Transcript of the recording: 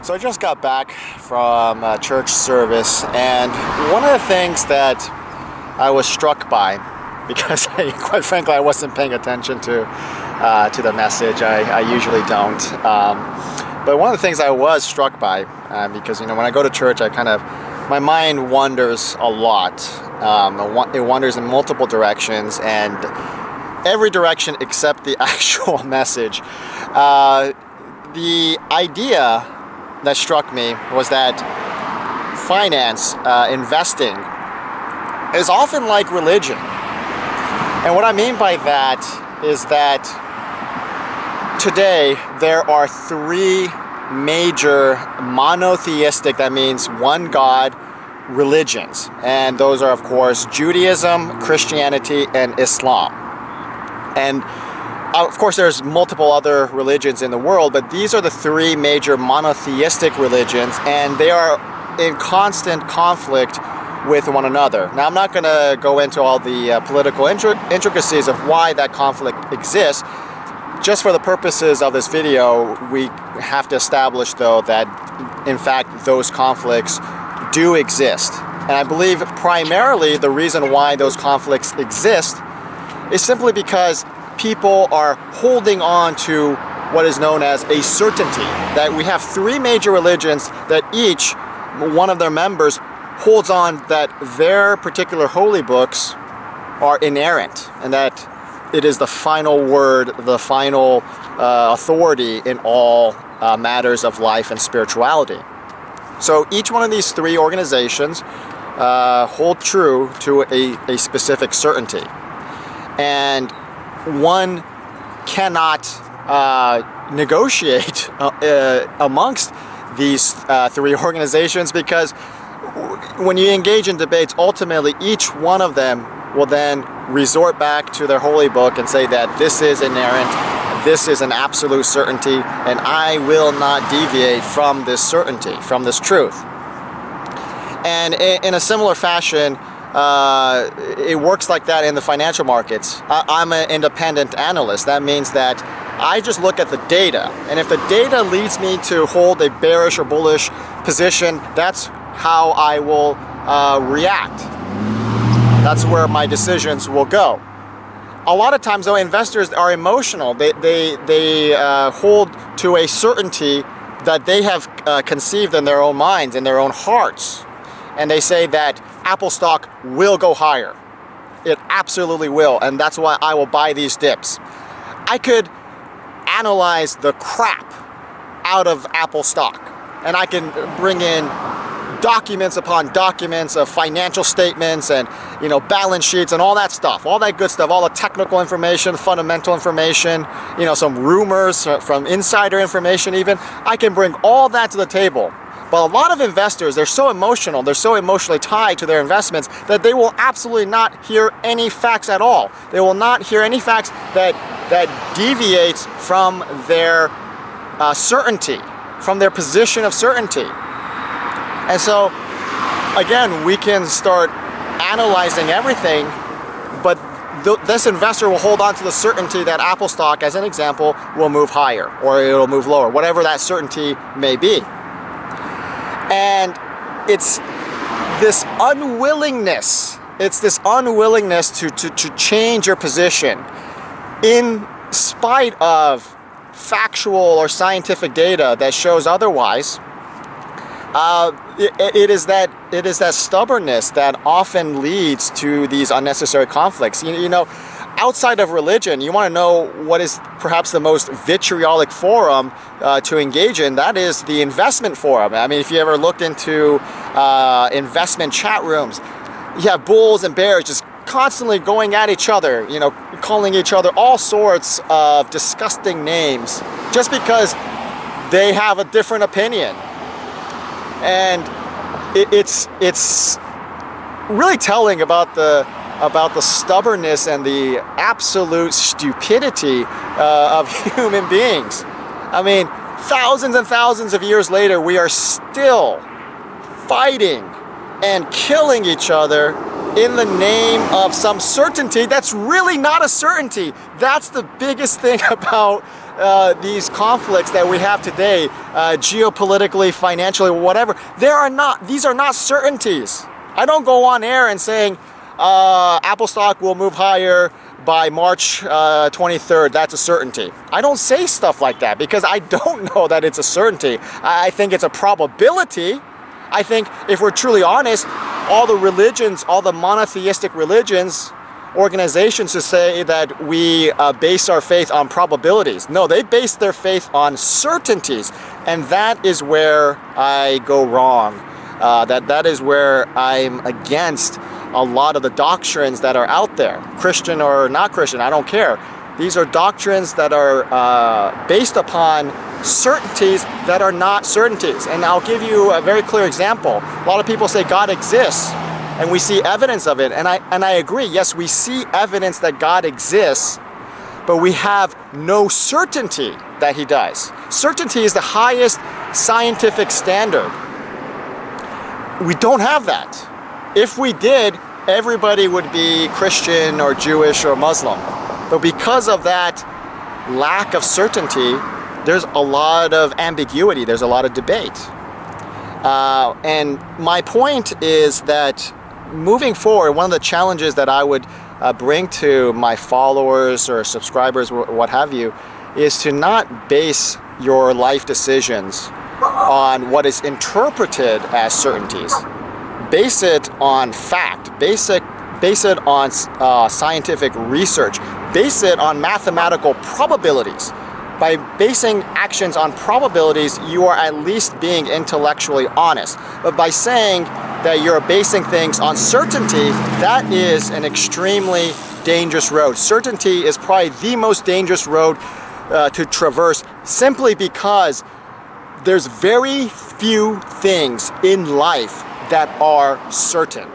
So I just got back from a church service, and one of the things that I was struck by, because quite frankly I wasn't paying attention to the message. I usually don't. But one of the things I was struck by, because when I go to church, my mind wanders a lot. It wanders in multiple directions, and every direction except the actual message. The idea that struck me was that finance, investing, is often like religion. And what I mean by that is that today there are three major monotheistic, that means one God, religions. And those are, of course, Judaism, Christianity, and Islam. And of course, there's multiple other religions in the world, but these are the three major monotheistic religions, and they are in constant conflict with one another. Now, I'm not going to go into all the political intricacies of why that conflict exists. Just for the purposes of this video, we have to establish, though, that in fact those conflicts do exist. And I believe primarily the reason why those conflicts exist is simply because people are holding on to what is known as a certainty. That we have three major religions that each one of their members holds on that their particular holy books are inerrant, and that it is the final word, the final authority in all matters of life and spirituality. So each one of these three organizations hold true to a specific certainty. And one cannot negotiate amongst these three organizations, because when you engage in debates, ultimately each one of them will then resort back to their holy book and say that this is inerrant, this is an absolute certainty, and I will not deviate from this certainty, from this truth. And in a similar fashion, it works like that in the financial markets. I'm an independent analyst. That means that I just look at the data, and if the data leads me to hold a bearish or bullish position, that's how I will react. That's where my decisions will go. A lot of times, though, investors are emotional. They hold to a certainty that they have conceived in their own minds, in their own hearts. And they say that Apple stock will go higher. It absolutely will, and that's why I will buy these dips. I could analyze the crap out of Apple stock, and I can bring in documents upon documents of financial statements and balance sheets and all that stuff, all that good stuff, all the technical information, fundamental information, some rumors from insider information even. I can bring all that to the table. But a lot of investors, they're so emotional, they're so emotionally tied to their investments that they will absolutely not hear any facts at all. They will not hear any facts that deviates from their certainty, from their position of certainty. And so, again, we can start analyzing everything, but this investor will hold on to the certainty that Apple stock, as an example, will move higher or it'll move lower, whatever that certainty may be. And it's this unwillingness to change your position in spite of factual or scientific data that shows otherwise. It is that stubbornness that often leads to these unnecessary conflicts. Outside of religion, you want to know what is perhaps the most vitriolic forum to engage in. That is the investment forum. I mean, if you ever looked into investment chat rooms, you have bulls and bears just constantly going at each other, calling each other all sorts of disgusting names just because they have a different opinion. And it's really telling about the stubbornness and the absolute stupidity of human beings. I mean, thousands and thousands of years later, we are still fighting and killing each other in the name of some certainty that's really not a certainty. That's the biggest thing about these conflicts that we have today, geopolitically, financially, whatever, these are not certainties. I don't go on air and saying Apple stock will move higher by March 23rd, that's a certainty. I don't say stuff like that because I don't know that it's a certainty. I think it's a probability. I think if we're truly honest, all the religions, all the monotheistic religions, organizations to say that we base our faith on probabilities. No, they base their faith on certainties, and that is where I go wrong. That is where I'm against a lot of the doctrines that are out there, Christian or not Christian, I don't care. These are doctrines that are based upon certainties that are not certainties. And I'll give you a very clear example. A lot of people say God exists, and we see evidence of it. And I agree, yes, we see evidence that God exists, but we have no certainty that he does. Certainty is the highest scientific standard. We don't have that. If we did, everybody would be Christian or Jewish or Muslim. But because of that lack of certainty, there's a lot of ambiguity, there's a lot of debate. And my point is that moving forward, one of the challenges that I would bring to my followers or subscribers, what have you, is to not base your life decisions on what is interpreted as certainties. Base it on fact, base it on scientific research, base it on mathematical probabilities. By basing actions on probabilities, you are at least being intellectually honest. But by saying that you're basing things on certainty, that is an extremely dangerous road. Certainty is probably the most dangerous road to traverse, simply because there's very few things in life that are certain.